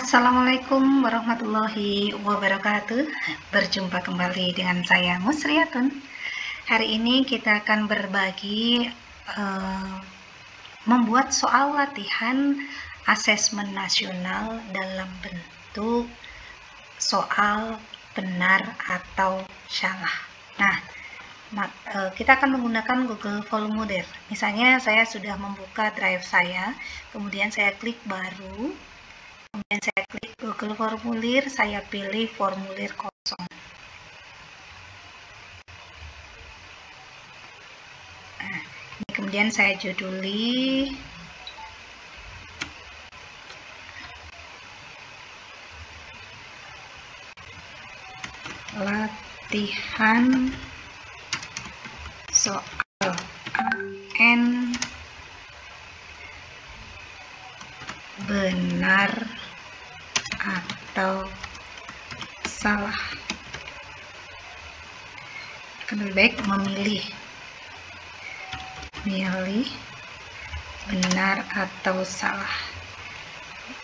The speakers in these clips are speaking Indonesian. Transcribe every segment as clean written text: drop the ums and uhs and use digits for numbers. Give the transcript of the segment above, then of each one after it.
Assalamualaikum warahmatullahi wabarakatuh. Berjumpa kembali dengan saya Musriatun. Hari ini kita akan berbagi membuat soal latihan asesmen nasional dalam bentuk soal benar atau salah. Nah, kita akan menggunakan Google Formulir. Misalnya saya sudah membuka drive saya, kemudian saya klik baru, kemudian saya klik Google Formulir, saya pilih formulir kosong. Nah, ini kemudian saya juduli latihan soal AN benar atau salah. Akan lebih baik memilih benar atau salah.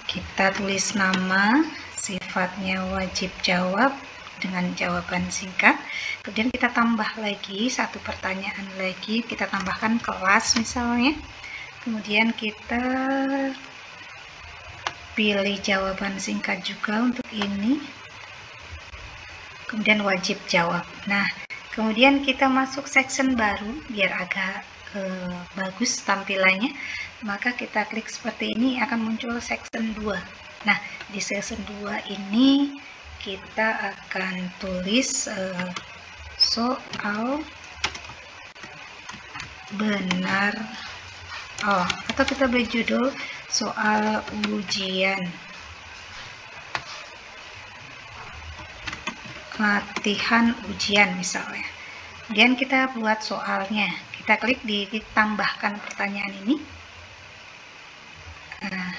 Kita tulis nama, sifatnya wajib jawab dengan jawaban singkat. Kemudian kita tambah lagi satu pertanyaan lagi, kita tambahkan kelas misalnya. Kemudian kita pilih jawaban singkat juga untuk ini, kemudian wajib jawab. Nah, kemudian kita masuk section baru biar agak bagus tampilannya, maka kita klik seperti ini, akan muncul section 2. Nah, di section 2 ini kita akan tulis soal benar, atau kita beri judul soal ujian latihan ujian misalnya. Kemudian kita buat soalnya, kita klik di tambahkan pertanyaan ini. Nah,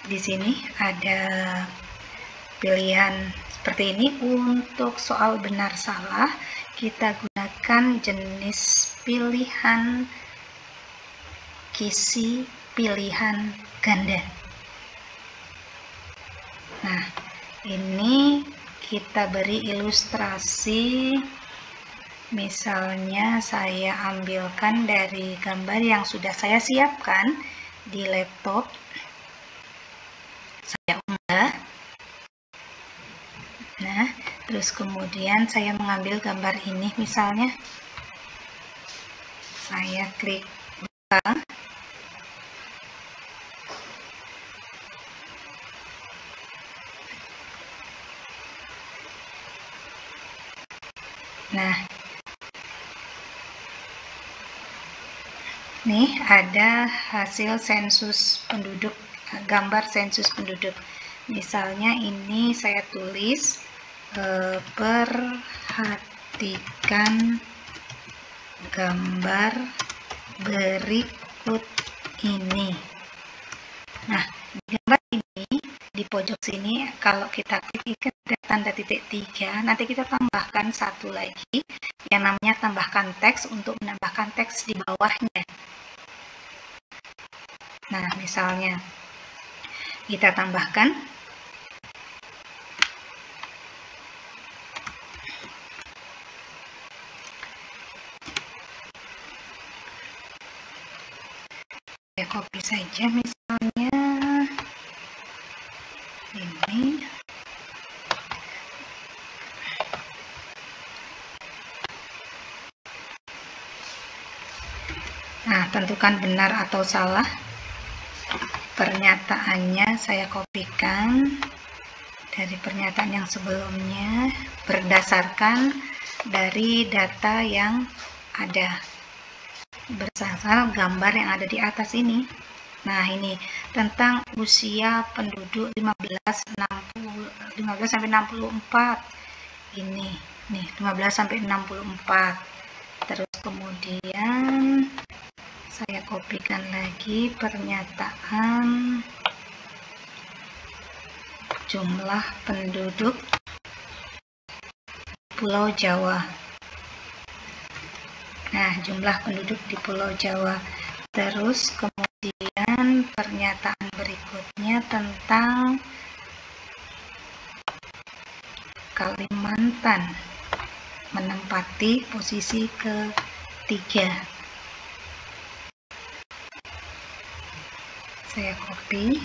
di sini ada pilihan seperti ini. Untuk soal benar salah kita gunakan jenis pilihan kisi pilihan ganda. Nah, ini kita beri ilustrasi, misalnya saya ambilkan dari gambar yang sudah saya siapkan di laptop, saya unggah. Nah, terus kemudian saya mengambil gambar ini, misalnya saya klik buka. Nah, nih ada hasil sensus penduduk, gambar sensus penduduk. Misalnya ini saya tulis perhatikan gambar berikut ini. Nah, gambar ini di pojok sini kalau kita klik ada tanda titik 3, nanti kita tambahkan satu lagi yang namanya tambahkan teks untuk menambahkan teks di bawahnya. Nah, misalnya kita tambahkan ya, copy saja misalnya ini. Nah, tentukan benar atau salah. Pernyataannya saya kopikan dari pernyataan yang sebelumnya berdasarkan dari data yang ada, berdasarkan gambar yang ada di atas ini. Nah, ini tentang usia penduduk 15 sampai 64. Ini nih 15 sampai 64. Terus kemudian saya kopikan lagi pernyataan jumlah penduduk Pulau Jawa. Nah, jumlah penduduk di Pulau Jawa. Terus kemudian pernyataan berikutnya tentang Kalimantan menempati posisi ketiga. Saya copy.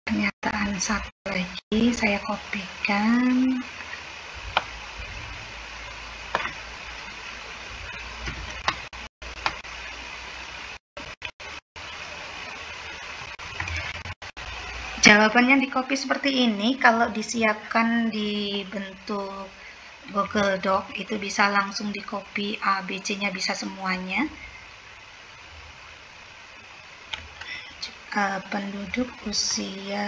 Pernyataan satu lagi saya kopikan. Jawabannya di copy seperti ini. Kalau disiapkan di bentuk Google Doc itu bisa langsung di copy, A, B, C-nya bisa semuanya. Penduduk usia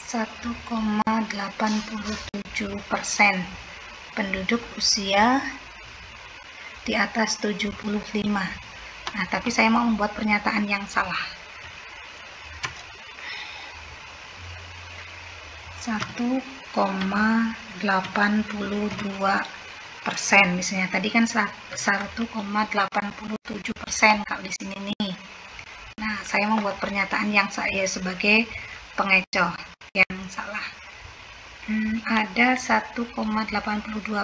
1,87%, penduduk usia di atas 75. Nah, tapi saya mau membuat pernyataan yang salah. 1,82%, misalnya tadi kan 1,87% kalau di sini nih. Nah, saya membuat pernyataan yang saya sebagai pengecoh yang salah. Ada 1,82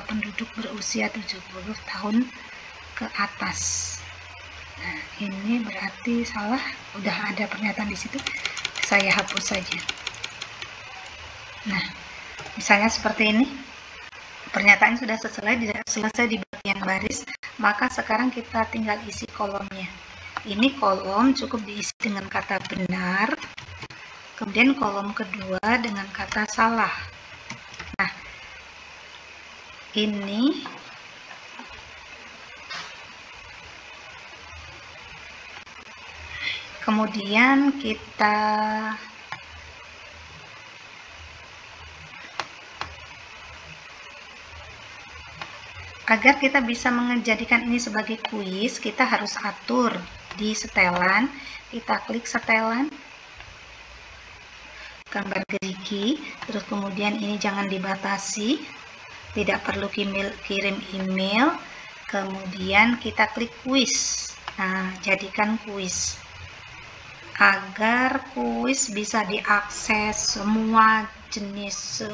penduduk berusia 70 tahun ke atas. Nah, ini berarti salah. Udah ada pernyataan di situ, saya hapus saja. Nah, misalnya seperti ini. Pernyataan sudah selesai di bagian baris, maka sekarang kita tinggal isi kolomnya. Ini kolom cukup diisi dengan kata benar, kemudian kolom kedua dengan kata salah. Nah, ini kemudian kita agar kita bisa menjadikan ini sebagai kuis, kita harus atur di setelan. Kita klik setelan, gambar gerigi, terus kemudian ini jangan dibatasi, tidak perlu kirim email, kemudian kita klik kuis. Nah, jadikan kuis. Agar kuis bisa diakses semua jenis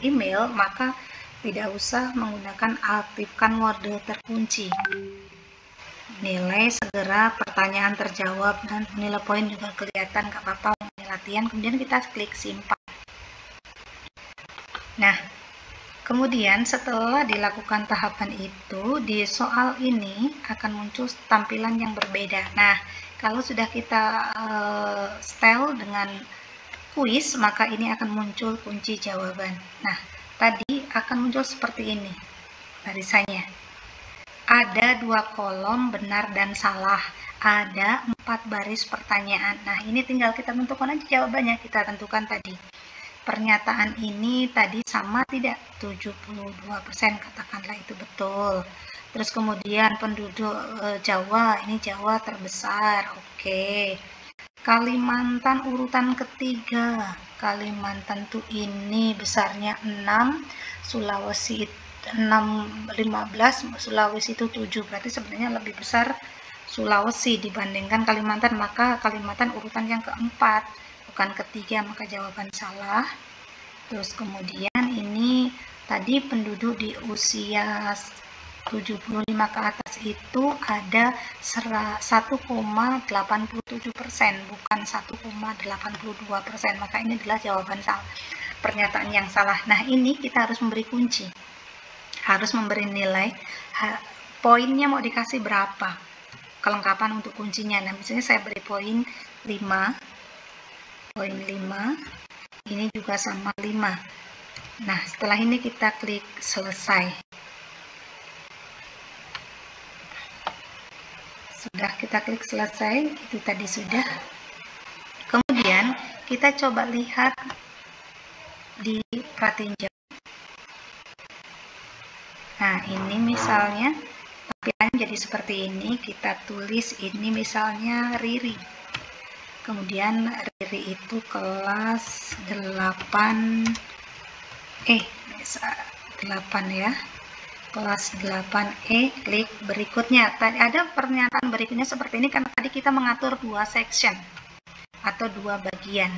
email, maka tidak usah menggunakan aktifkan mode terkunci. Nilai segera, pertanyaan terjawab, dan nilai poin juga kelihatan, gak apa-apa latihan. Kemudian kita klik simpan. Nah, kemudian setelah dilakukan tahapan itu, di soal ini akan muncul tampilan yang berbeda. Nah, kalau sudah kita setel dengan kuis, maka ini akan muncul kunci jawaban. Nah, tadi akan muncul seperti ini barisannya. Ada 2 kolom benar dan salah, ada 4 baris pertanyaan. Nah, ini tinggal kita tentukan aja jawabannya. Kita tentukan tadi pernyataan ini tadi sama tidak, 72%, katakanlah itu betul. Terus kemudian penduduk Jawa, ini Jawa terbesar, oke. Kalimantan urutan ketiga, Kalimantan tuh ini besarnya 6, Sulawesi 15, Sulawesi itu 7, berarti sebenarnya lebih besar Sulawesi dibandingkan Kalimantan, maka Kalimantan urutan yang keempat, bukan ketiga, maka jawaban salah. Terus kemudian ini tadi penduduk di usia 75 ke atas itu ada 1,87%, bukan 1,82%, maka ini adalah jawaban salah, pernyataan yang salah. Nah, ini kita harus memberi kunci, harus memberi nilai, poinnya mau dikasih berapa, kelengkapan untuk kuncinya. Nah, misalnya saya beri poin 5, ini juga sama 5. Nah, setelah ini kita klik selesai. Sudah kita klik selesai, itu tadi sudah. Kemudian kita coba lihat di pratinjak. Nah, ini misalnya tampilannya jadi seperti ini. Kita tulis ini misalnya Riri. Kemudian Riri itu kelas 8 ya. kelas 8E, klik berikutnya. Tadi ada pernyataan berikutnya seperti ini karena tadi kita mengatur 2 section atau 2 bagian.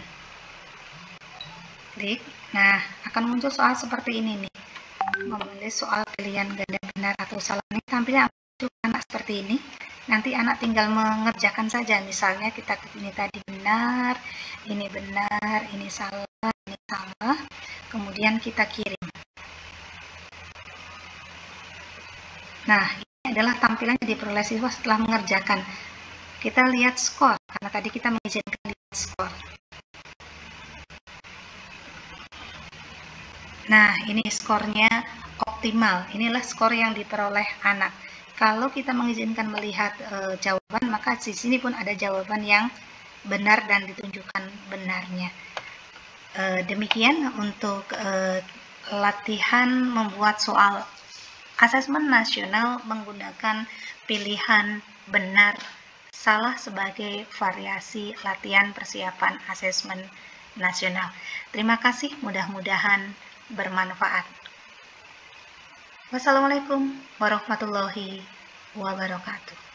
Klik. Nah, akan muncul soal seperti ini nih. Menulis soal pilihan ganda benar atau salah. Ini tampilnya anak seperti ini. Nanti anak tinggal mengerjakan saja. Misalnya kita klik ini tadi benar, ini salah, ini salah. Kemudian kita kirim. Nah, ini adalah tampilannya diperoleh siswa setelah mengerjakan. Kita lihat skor, karena tadi kita mengizinkan lihat skor. Nah, ini skornya optimal. Inilah skor yang diperoleh anak. Kalau kita mengizinkan melihat jawaban, maka di sini pun ada jawaban yang benar dan ditunjukkan benarnya. Demikian untuk latihan membuat soal asesmen nasional menggunakan pilihan benar salah sebagai variasi latihan persiapan asesmen nasional. Terima kasih, mudah-mudahan bermanfaat. Wassalamualaikum warahmatullahi wabarakatuh.